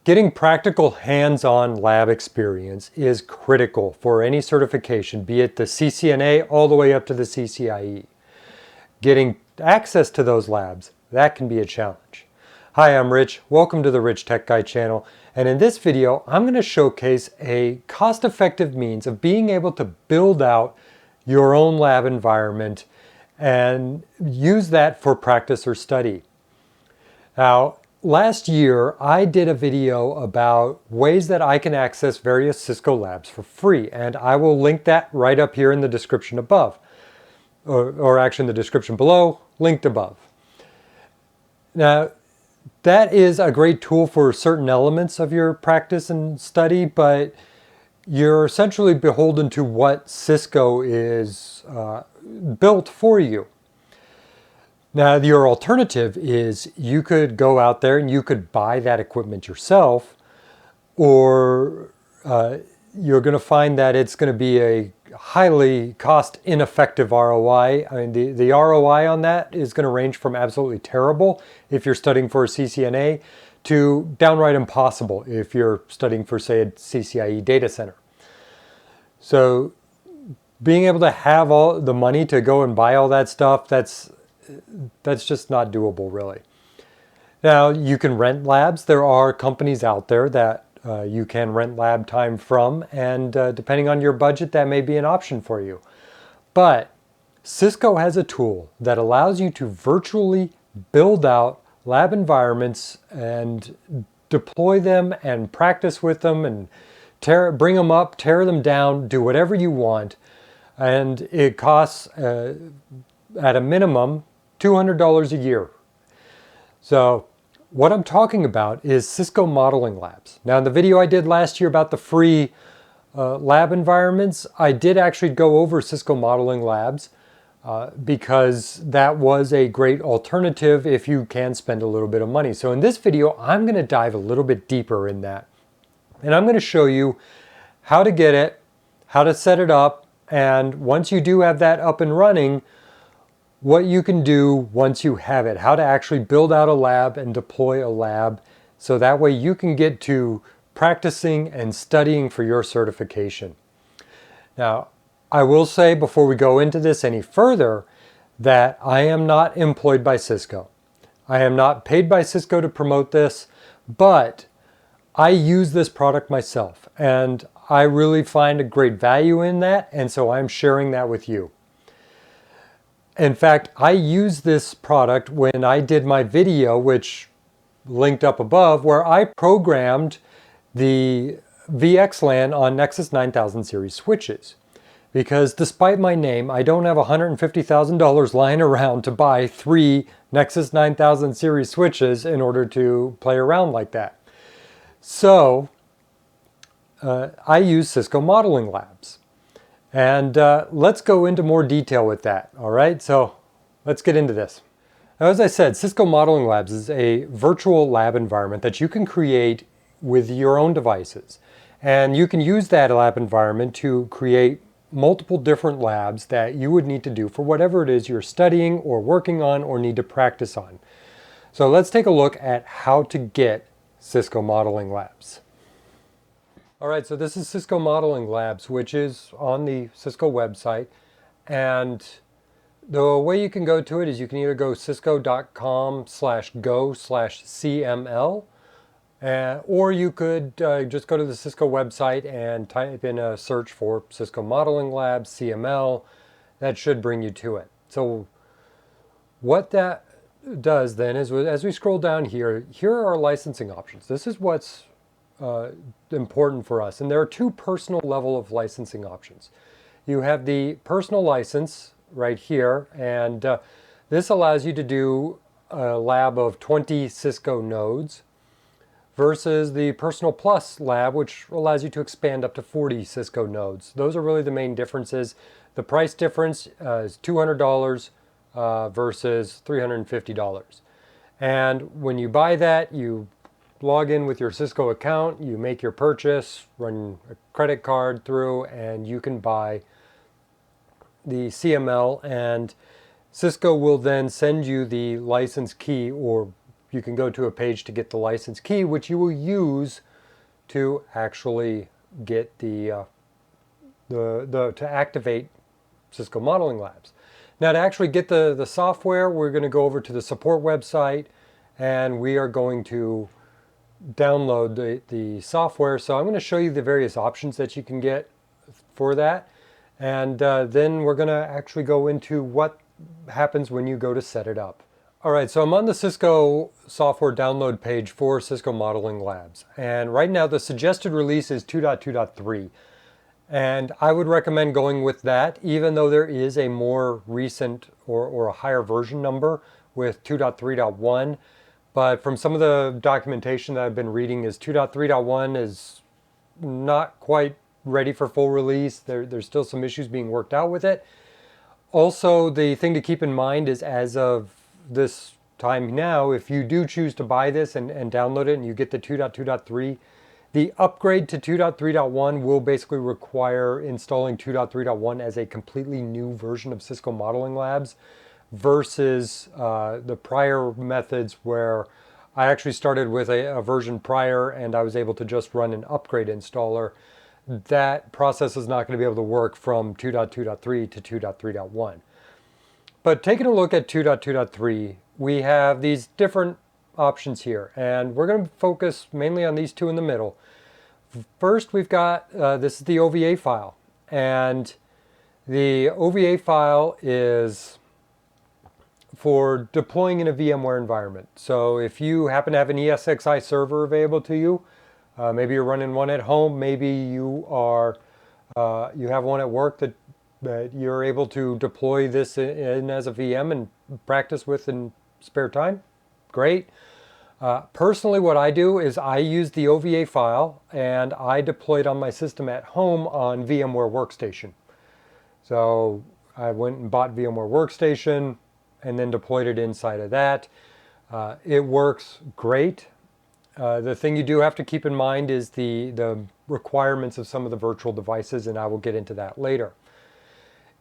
Getting practical hands-on lab experience is critical for any certification, be it the CCNA all the way up to the CCIE. Getting access to those labs, that can be a challenge. Hi, I'm Rich. Welcome to the Rich Tech Guy channel. And in this video, I'm going to showcase a cost-effective means of being able to build out your own lab environment and use that for practice or study. Now, last year, I did a video about ways that I can access various Cisco Labs for free, and I will link that right up here in the description above, or actually in the description below, linked above. Now, that is a great tool for certain elements of your practice and study, but you're essentially beholden to what Cisco is built for you. Now, your alternative is you could go out there and you could buy that equipment yourself, or you're going to find that it's going to be a highly cost-ineffective ROI. I mean, the ROI on that is going to range from absolutely terrible if you're studying for a CCNA to downright impossible if you're studying for, say, a CCIE data center. So being able to have all the money to go and buy all that stuff, that's just not doable, really. Now, you can rent labs. There are companies out there that you can rent lab time from, and depending on your budget, that may be an option for you. But Cisco has a tool that allows you to virtually build out lab environments and deploy them and practice with them and bring them up, tear them down, do whatever you want. And it costs, at a minimum, $200 a year. So what I'm talking about is Cisco Modeling Labs. Now, in the video I did last year about the free lab environments, I did actually go over Cisco Modeling Labs because that was a great alternative if you can spend a little bit of money. So in this video, I'm going to dive a little bit deeper in that. And I'm going to show you how to get it, how to set it up, and once you do have that up and running, what you can do once you have it, how to actually build out a lab and deploy a lab, so that way you can get to practicing and studying for your certification. Now, I will say before we go into this any further that I am not employed by Cisco. I am not paid by Cisco to promote this, but I use this product myself, and I really find a great value in that, and so I'm sharing that with you. In fact, I used this product when I did my video, which linked up above, where I programmed the VXLAN on Nexus 9000 series switches. Because despite my name, I don't have $150,000 lying around to buy 3 Nexus 9000 series switches in order to play around like that. So I use Cisco Modeling Labs. And let's go into more detail with that, all right? So let's get into this. Now, as I said, Cisco Modeling Labs is a virtual lab environment that you can create with your own devices. And you can use that lab environment to create multiple different labs that you would need to do for whatever it is you're studying or working on or need to practice on. So let's take a look at how to get Cisco Modeling Labs. All right, so this is Cisco Modeling Labs, which is on the Cisco website. And the way you can go to it is you can either go cisco.com/go/CML, or you could just go to the Cisco website and type in a search for Cisco Modeling Labs, CML. That should bring you to it. So what that does then is, as we scroll down here, here are our licensing options. This is what's important for us. And there are 2 personal level of licensing options. You have the personal license right here, and this allows you to do a lab of 20 Cisco nodes versus the Personal Plus lab, which allows you to expand up to 40 Cisco nodes. Those are really the main differences. The price difference is $200 versus $350. And when you buy that, you log in with your Cisco account, you make your purchase, run a credit card through, and you can buy the CML, and Cisco will then send you the license key or you can go to a page to get the license key, which you will use to actually get to activate Cisco Modeling Labs. Now to actually get the software, we're going to go over to the support website and we are going to download the software. So I'm going to show you the various options that you can get for that. And then we're going to actually go into what happens when you go to set it up. All right, so I'm on the Cisco software download page for Cisco Modeling Labs. And right now the suggested release is 2.2.3. And I would recommend going with that, even though there is a more recent or a higher version number with 2.3.1. But from some of the documentation that I've been reading is 2.3.1 is not quite ready for full release. There's still some issues being worked out with it. Also, the thing to keep in mind is as of this time now, if you do choose to buy this and download it and you get the 2.2.3, the upgrade to 2.3.1 will basically require installing 2.3.1 as a completely new version of Cisco Modeling Labs versus the prior methods where I actually started with a version prior and I was able to just run an upgrade installer. That process is not going to be able to work from 2.2.3 to 2.3.1. But taking a look at 2.2.3, we have these different options here, and we're going to focus mainly on these two in the middle. First, we've got, this is the OVA file, and the OVA file is for deploying in a VMware environment. So if you happen to have an ESXi server available to you, maybe you're running one at home, maybe you have one at work that you're able to deploy this in as a VM and practice with in spare time, great. Personally, what I do is I use the OVA file and I deploy it on my system at home on VMware Workstation. So I went and bought VMware Workstation and then deployed it inside of that. It works great. The thing you do have to keep in mind is the requirements of some of the virtual devices, and I will get into that later.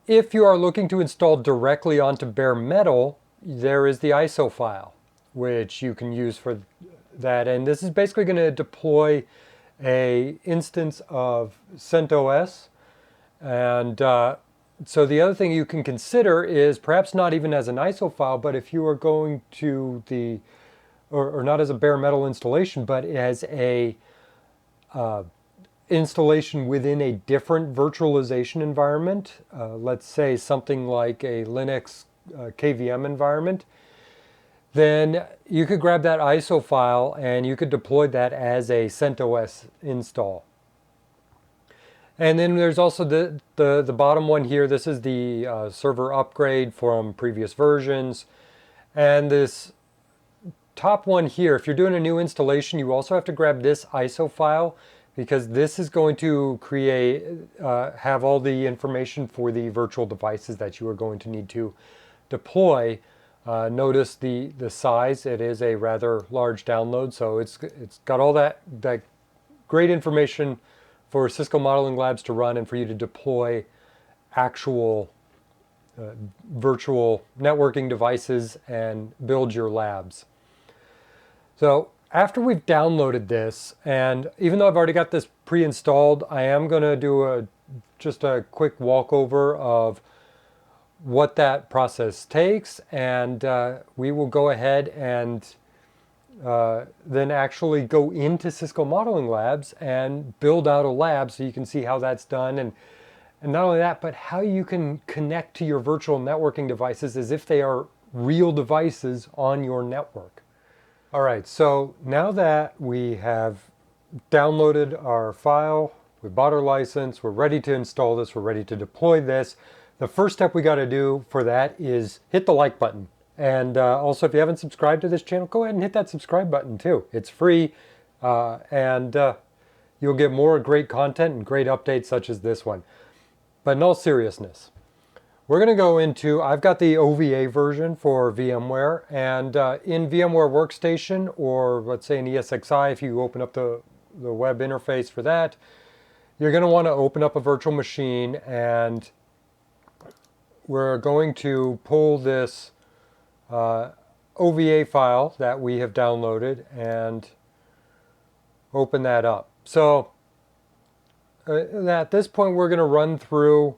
If you are looking to install directly onto bare metal, there is the ISO file, which you can use for that. And this is basically going to deploy a instance of CentOS. And so the other thing you can consider is perhaps not even as an ISO file, but if you are going to or not as a bare metal installation, but as a installation within a different virtualization environment, let's say something like a Linux KVM environment, then you could grab that ISO file and you could deploy that as a CentOS install. And then there's also the bottom one here. This is the server upgrade from previous versions. And this top one here, if you're doing a new installation, you also have to grab this ISO file because this is going to have all the information for the virtual devices that you are going to need to deploy. Notice the size. It is a rather large download, so it's got all that great information for Cisco Modeling Labs to run and for you to deploy actual virtual networking devices and build your labs. So after we've downloaded this, and even though I've already got this pre-installed, I am going to do just a quick walkover of what that process takes, and we will go ahead and then actually go into Cisco Modeling Labs and build out a lab so you can see how that's done. And not only that, but how you can connect to your virtual networking devices as if they are real devices on your network. All right, so now that we have downloaded our file, we bought our license, we're ready to install this, we're ready to deploy this, the first step we got to do for that is hit the like button. And also, if you haven't subscribed to this channel, go ahead and hit that subscribe button too. It's free, and you'll get more great content and great updates such as this one. But in all seriousness, we're going to go into, I've got the OVA version for VMware, and in VMware Workstation, or let's say in ESXi, if you open up the web interface for that, you're going to want to open up a virtual machine, and we're going to pull this OVA file that we have downloaded and open that up. So at this point, we're going to run through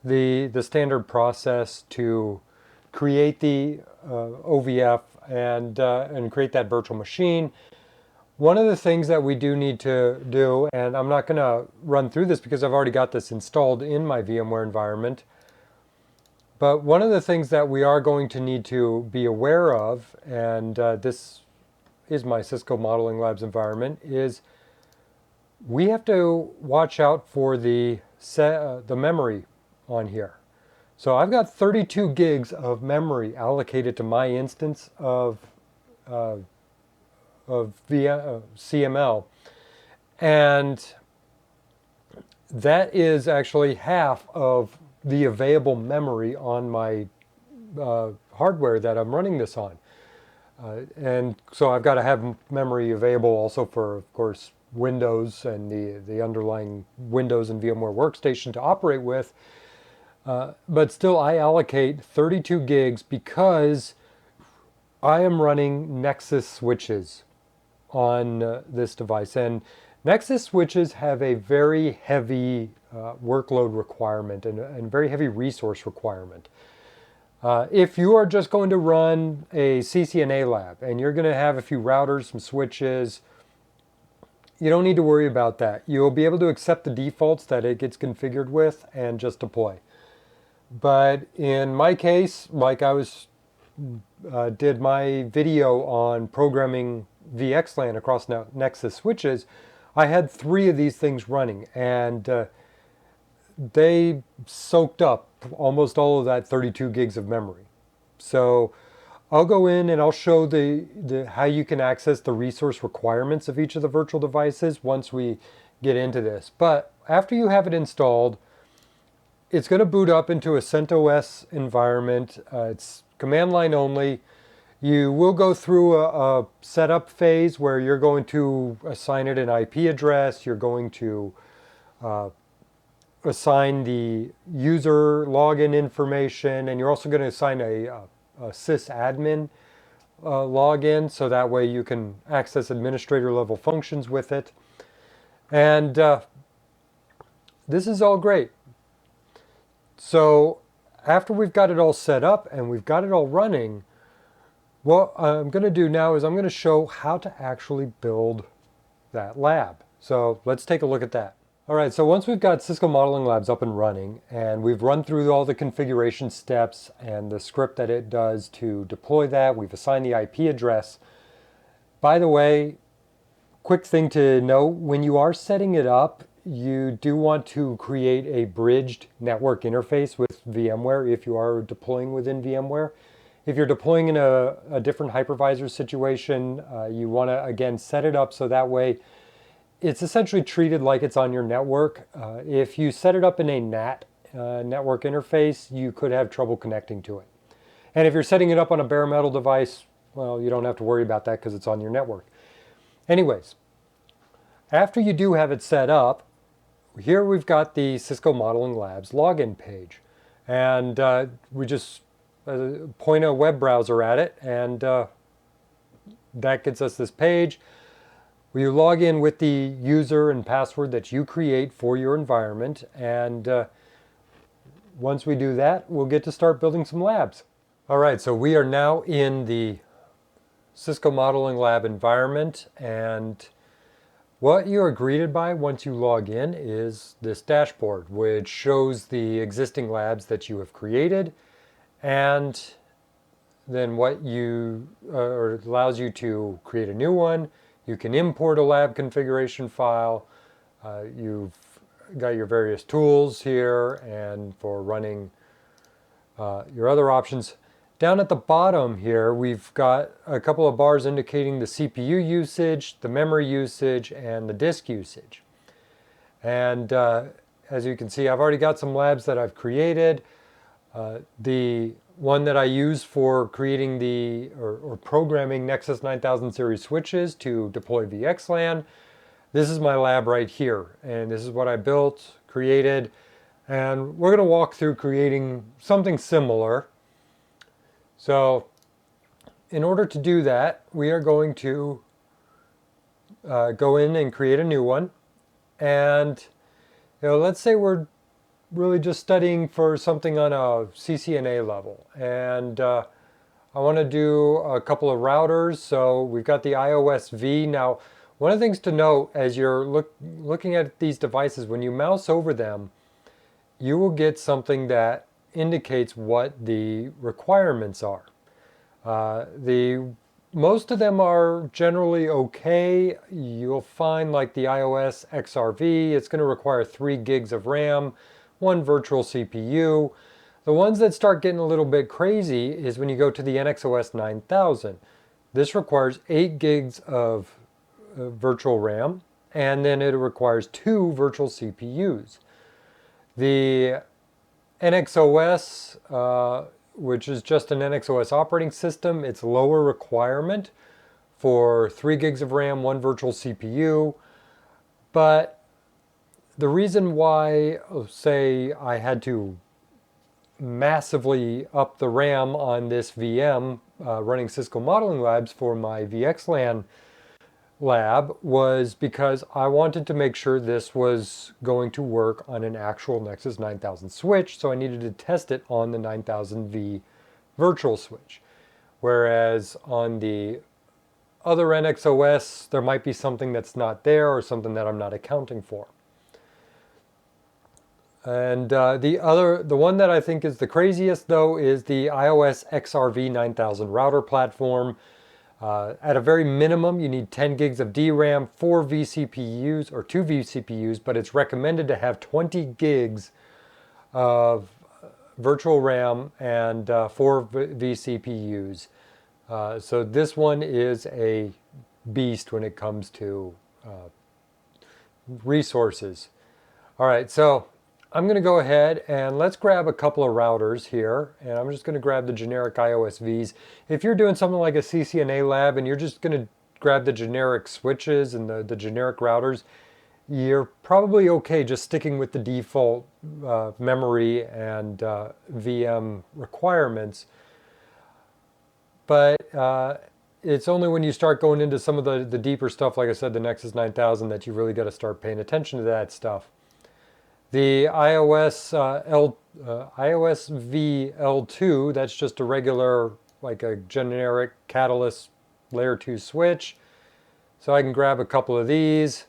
the standard process to create the OVF and create that virtual machine. One of the things that we do need to do, and I'm not going to run through this because I've already got this installed in my VMware environment, but one of the things that we are going to need to be aware of, and this is my Cisco Modeling Labs environment, is we have to watch out for the memory on here. So I've got 32 gigs of memory allocated to my instance of CML, and that is actually half of the available memory on my hardware that I'm running this on. And so I've got to have memory available also for, of course, Windows and the underlying Windows and VMware workstation to operate with. But still, I allocate 32 gigs because I am running Nexus switches on this device. And Nexus switches have a very heavy workload requirement and very heavy resource requirement. If you are just going to run a CCNA lab and you're going to have a few routers, some switches, you don't need to worry about that. You'll be able to accept the defaults that it gets configured with and just deploy. But in my case, like I did my video on programming VXLAN across Nexus switches, I had 3 of these things running, and they soaked up almost all of that 32 gigs of memory. So I'll go in and I'll show how you can access the resource requirements of each of the virtual devices once we get into this. But after you have it installed, it's going to boot up into a CentOS environment. It's command line only. You will go through a setup phase where you're going to assign it an IP address. You're going to assign the user login information, and you're also going to assign a sysadmin login, so that way you can access administrator level functions with it. And this is all great. So after we've got it all set up and we've got it all running, what I'm going to do now is I'm going to show how to actually build that lab. So let's take a look at that. All right, so once we've got Cisco Modeling Labs up and running and we've run through all the configuration steps and the script that it does to deploy that, we've assigned the IP address. By the way, quick thing to know, when you are setting it up, you do want to create a bridged network interface with VMware if you are deploying within VMware. If you're deploying in a different hypervisor situation, you want to, again, set it up so that way it's essentially treated like it's on your network. If you set it up in a NAT network interface, you could have trouble connecting to it. And if you're setting it up on a bare metal device, well, you don't have to worry about that because it's on your network. Anyways, after you do have it set up, here we've got the Cisco Modeling Labs login page. And we just point a web browser at it, and that gets us this page. You log in with the user and password that you create for your environment, and once we do that, we'll get to start building some labs. All right, so we are now in the Cisco Modeling Lab environment, and what you are greeted by once you log in is this dashboard, which shows the existing labs that you have created, and then what or it allows you to create a new one. You can import a lab configuration file. You've got your various tools here and for running your other options. Down at the bottom here, we've got a couple of bars indicating the CPU usage, the memory usage, and the disk usage. And as you can see, I've already got some labs that I've created. The one that I use for creating or programming Nexus 9000 series switches to deploy VXLAN. This is my lab right here, and this is what I built, created, and we're going to walk through creating something similar. So in order to do that, we are going to go in and create a new one. And let's say we're really just studying for something on a CCNA level. And I want to do a couple of routers. So we've got the iOS V. Now, one of the things to note as you're looking at these devices, when you mouse over them, you will get something that indicates what the requirements are. Most of them are generally okay. You'll find like the iOS XRV, it's going to require 3 gigs of RAM, 1 virtual CPU. The ones that start getting a little bit crazy is when you go to the NXOS 9000. This requires 8 gigs of virtual RAM, and then it requires 2 virtual CPUs. The NXOS, which is just an NXOS operating system, it's lower requirement for 3 gigs of RAM, 1 virtual CPU. But the reason why, say, I had to massively up the RAM on this VM running Cisco Modeling Labs for my VXLAN lab was because I wanted to make sure this was going to work on an actual Nexus 9000 switch, so I needed to test it on the 9000V virtual switch. Whereas on the other NXOS, there might be something that's not there or something that I'm not accounting for. And the one that I think is the craziest though is the iOS XRV 9000 router platform. At a very minimum, you need 10 gigs of DRAM, 4 vCPUs, or 2 vCPUs, but it's recommended to have 20 gigs of virtual RAM and 4 vCPUs. So this one is a beast when it comes to resources. All right, so I'm going to go ahead and let's grab a couple of routers here, and I'm just going to grab the generic iOS Vs. If you're doing something like a CCNA lab and you're just going to grab the generic switches and the generic routers, you're probably okay just sticking with the default memory and VM requirements. But it's only when you start going into some of the deeper stuff, like I said, the Nexus 9000, that you really got to start paying attention to that stuff. The iOS V L2, that's just a regular, like a generic Catalyst layer 2 switch. So I can grab a couple of these,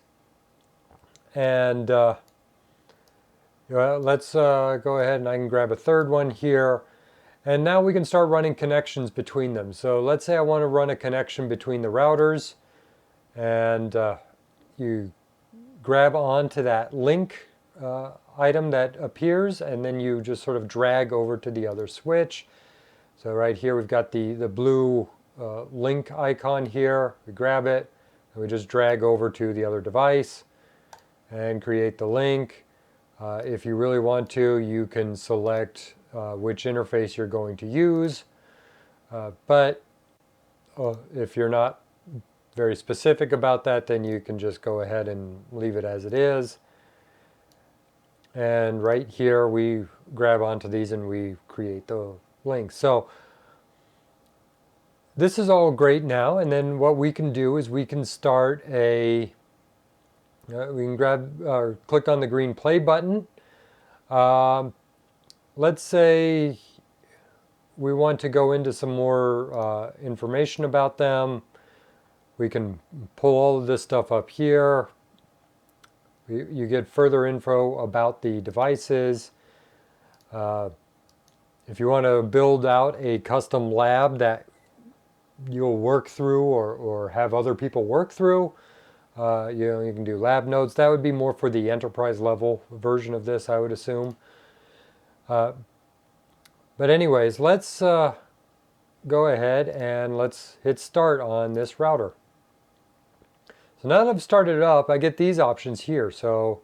and let's go ahead and I can grab a third one here. And now we can start running connections between them. So let's say I want to run a connection between the routers, and you grab onto that link item that appears, and then you just sort of drag over to the other switch. So right here we've got the blue link icon here. We grab it and we just drag over to the other device and create the link. If you really want to, you can select which interface you're going to use, but if you're not very specific about that, then you can just go ahead and leave it as it is. And right here we grab onto these and we create the link. So this is all great now, and then what we can do is we can start we can grab or click on the green play button. Let's say we want to go into some more information about them. We can pull all of this stuff up here. You get further info about the devices. If you want to build out a custom lab that you'll work through or have other people work through, you can do lab notes. That would be more for the enterprise level version of this, I would assume. But anyways, let's go ahead and let's hit start on this router. So now that I've started it up, I get these options here. So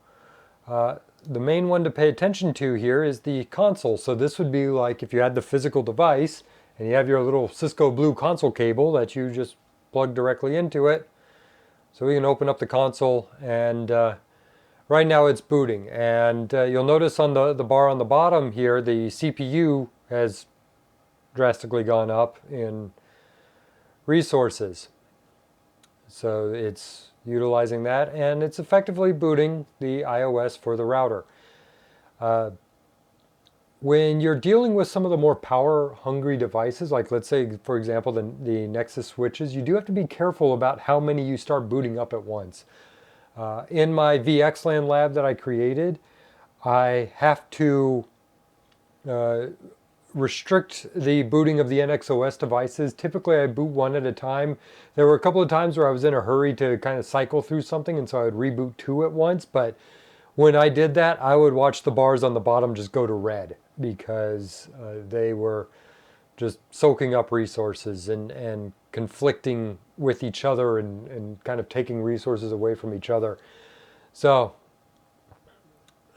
the main one to pay attention to here is the console. So this would be like if you had the physical device and you have your little Cisco Blue console cable that you just plug directly into it. So we can open up the console, and right now it's booting. And you'll notice on the bar on the bottom here, the CPU has drastically gone up in resources. So it's utilizing that, and it's effectively booting the iOS for the router. When you're dealing with some of the more power-hungry devices, like let's say, for example, the Nexus switches, you do have to be careful about how many you start booting up at once. In my VXLAN lab that I created, I have to restrict the booting of the NXOS devices. Typically, I boot one at a time. There were a couple of times where I was in a hurry to kind of cycle through something, and so I would reboot two at once. But when I did that, I would watch the bars on the bottom just go to red because they were just soaking up resources and conflicting with each other and kind of taking resources away from each other. So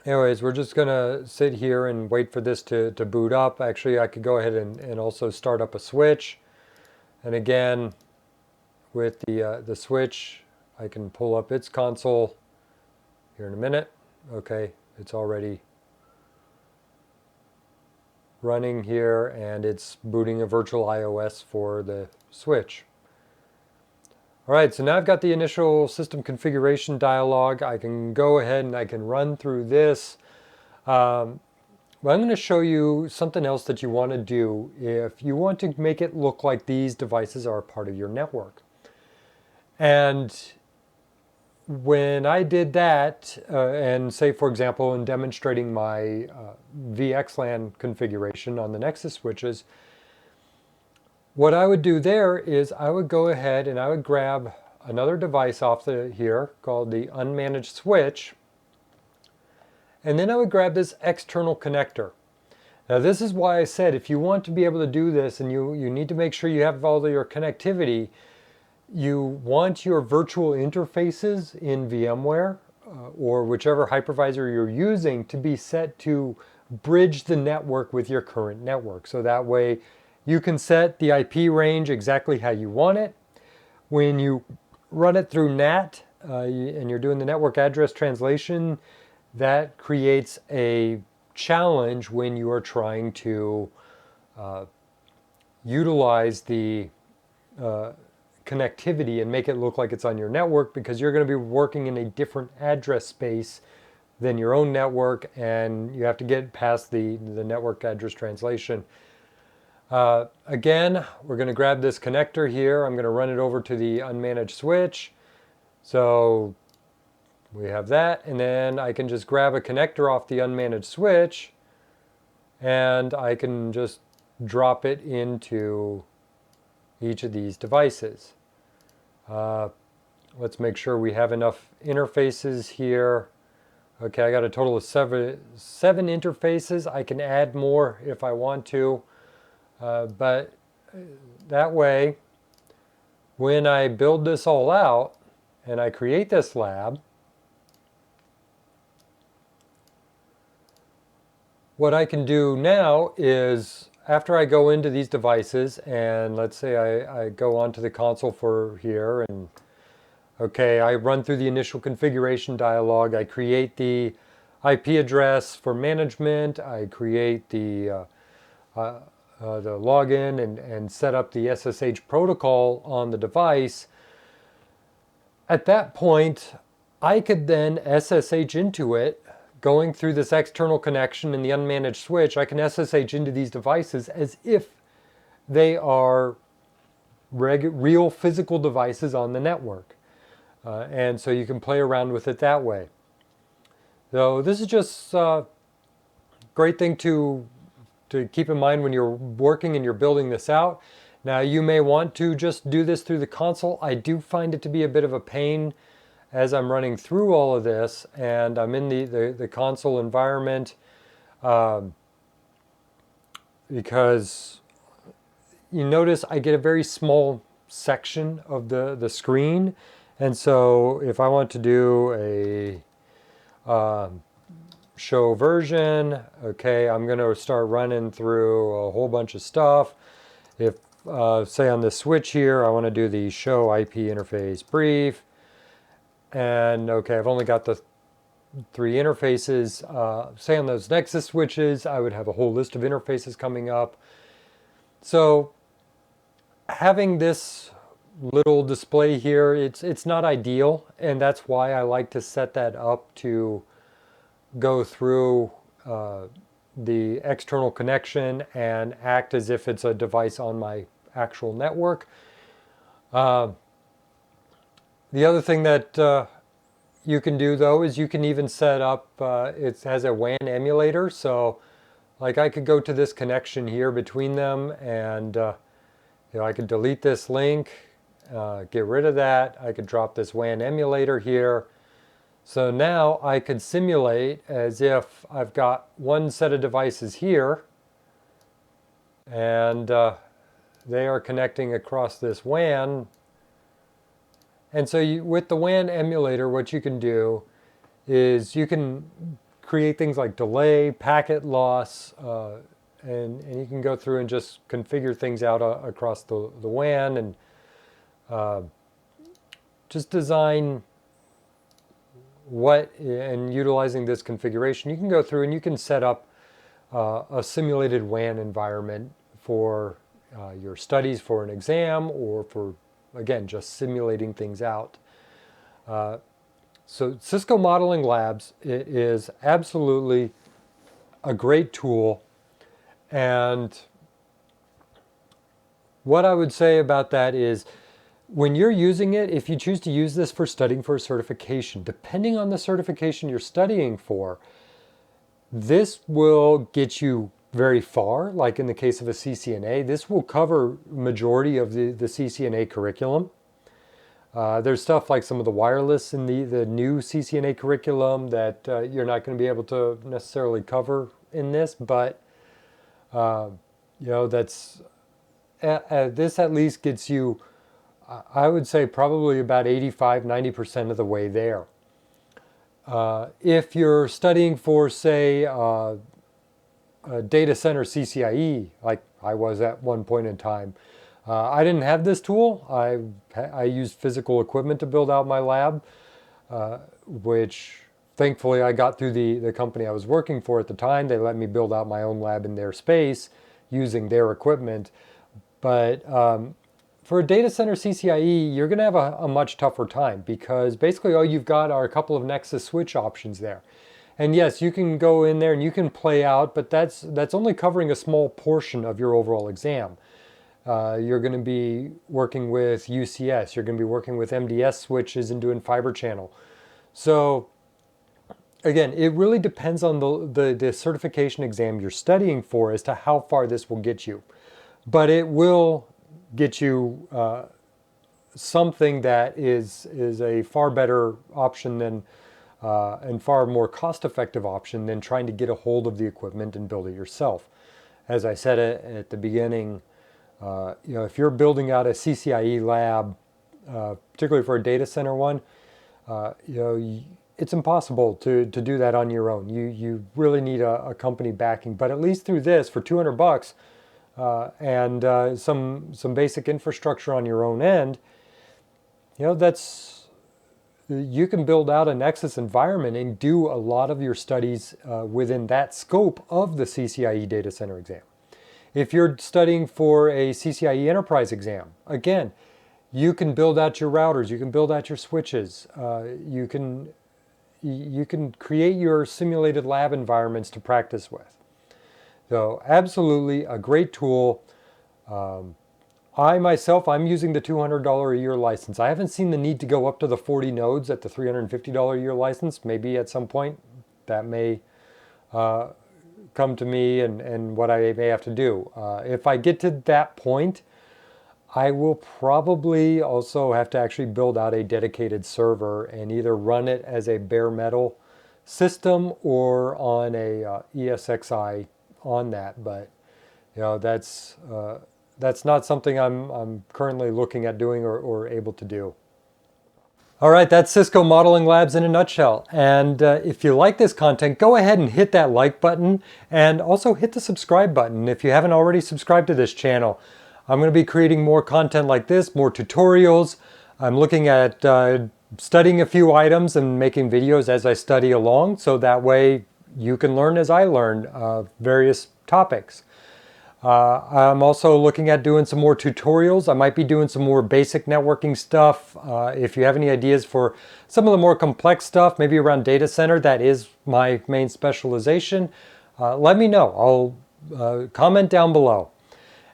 anyways, we're just going to sit here and wait for this to boot up. Actually, I could go ahead and also start up a switch. And again, with the switch, I can pull up its console here in a minute. Okay, it's already running here, and it's booting a virtual iOS for the switch. All right, so now I've got the initial system configuration dialog. I can go ahead and I can run through this. But I'm going to show you something else that you want to do if you want to make it look like these devices are a part of your network. And when I did that, and say, for example, in demonstrating my VXLAN configuration on the Nexus switches, what I would do there is I would go ahead and I would grab another device off here called the unmanaged switch, and then I would grab this external connector. Now this is why I said if you want to be able to do this and you need to make sure you have all of your connectivity, you want your virtual interfaces in VMware or whichever hypervisor you're using to be set to bridge the network with your current network. So that way you can set the IP range exactly how you want it. When you run it through NAT and you're doing the network address translation, that creates a challenge when you are trying to utilize the connectivity and make it look like it's on your network, because you're going to be working in a different address space than your own network, and you have to get past the network address translation. Again, we're going to grab this connector here. I'm going to run it over to the unmanaged switch. So we have that, and then I can just grab a connector off the unmanaged switch, and I can just drop it into each of these devices. Let's make sure we have enough interfaces here. Okay, I got a total of seven interfaces. I can add more if I want to, but that way, when I build this all out and I create this lab, what I can do now is, after I go into these devices, and let's say I go onto the console for here, and okay, I run through the initial configuration dialog, I create the IP address for management, I create the login and set up the SSH protocol on the device. At that point, I could then SSH into it. Going through this external connection in the unmanaged switch, I can SSH into these devices as if they are real physical devices on the network. And so you can play around with it that way. So this is just a great thing to keep in mind when you're working and you're building this out. Now you may want to just do this through the console. I do find it to be a bit of a pain as I'm running through all of this, and I'm in the console environment, because you notice I get a very small section of the screen, and so if I want to do a show version, okay, I'm going to start running through a whole bunch of stuff. If say on this switch here, I want to do the show IP interface brief. And okay, I've only got the 3 interfaces. Say on those Nexus switches, I would have a whole list of interfaces coming up. So having this little display here, it's not ideal, and that's why I like to set that up to go through the external connection and act as if it's a device on my actual network. The other thing that you can do though is you can even set up, it has a WAN emulator, so like I could go to this connection here between them, and I could delete this link, get rid of that. I could drop this WAN emulator here. So now I could simulate as if I've got one set of devices here, and they are connecting across this WAN. And so with the WAN emulator, what you can do is you can create things like delay, packet loss, and you can go through and just configure things out across the WAN, and just design and utilizing this configuration, you can go through and you can set up a simulated WAN environment for your studies for an exam, or for, again, just simulating things out. So Cisco Modeling Labs, it is absolutely a great tool. And what I would say about that is, when you're using it, if you choose to use this for studying for a certification, depending on the certification you're studying for, this will get you very far. Like in the case of a CCNA, this will cover majority of the CCNA curriculum. There's stuff like some of the wireless in the new CCNA curriculum that you're not going to be able to necessarily cover in this, but that's this at least gets you, I would say, probably about 85–90% of the way there. If you're studying for, say, a data center CCIE, like I was at one point in time, I didn't have this tool. I used physical equipment to build out my lab, which thankfully I got through the company I was working for at the time. They let me build out my own lab in their space using their equipment. But for a data center CCIE, you're going to have a much tougher time, because basically all you've got are a couple of Nexus switch options there. And yes, you can go in there and you can play out, but that's only covering a small portion of your overall exam. You're going to be working with UCS, you're going to be working with MDS switches and doing fiber channel. So again, it really depends on the certification exam you're studying for as to how far this will get you. But it will get you something that is a far better option than and far more cost-effective option than trying to get a hold of the equipment and build it yourself. As I said at the beginning, if you're building out a CCIE lab, particularly for a data center one, it's impossible to do that on your own. You really need a company backing. But at least through this, for $200, and some basic infrastructure on your own end, you can build out a Nexus environment and do a lot of your studies within that scope of the CCIE data center exam. If you're studying for a CCIE enterprise exam, again, you can build out your routers, you can build out your switches, you can create your simulated lab environments to practice with. So absolutely a great tool. I myself, I'm using the $200 a year license. I haven't seen the need to go up to the 40 nodes at the $350 a year license. Maybe at some point that may come to me and what I may have to do. If I get to that point, I will probably also have to actually build out a dedicated server and either run it as a bare metal system or on a ESXi on that. But that's not something I'm currently looking at doing or able to do. All right, that's Cisco Modeling Labs in a nutshell. And if you like this content, go ahead and hit that like button, and also hit the subscribe button if you haven't already subscribed to this channel. I'm going to be creating more content like this, more tutorials. I'm looking at studying a few items and making videos as I study along, so that way you can learn as I learn various topics. I'm also looking at doing some more tutorials. I might be doing some more basic networking stuff. If you have any ideas for some of the more complex stuff, maybe around data center, that is my main specialization, let me know. I'll comment down below.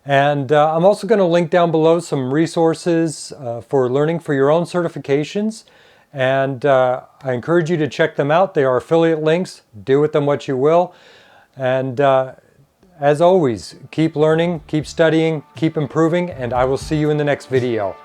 And I'm also going to link down below some resources for learning for your own certifications. And I encourage you to check them out. They are affiliate links. Do with them what you will. And as always, keep learning, keep studying, keep improving, and I will see you in the next video.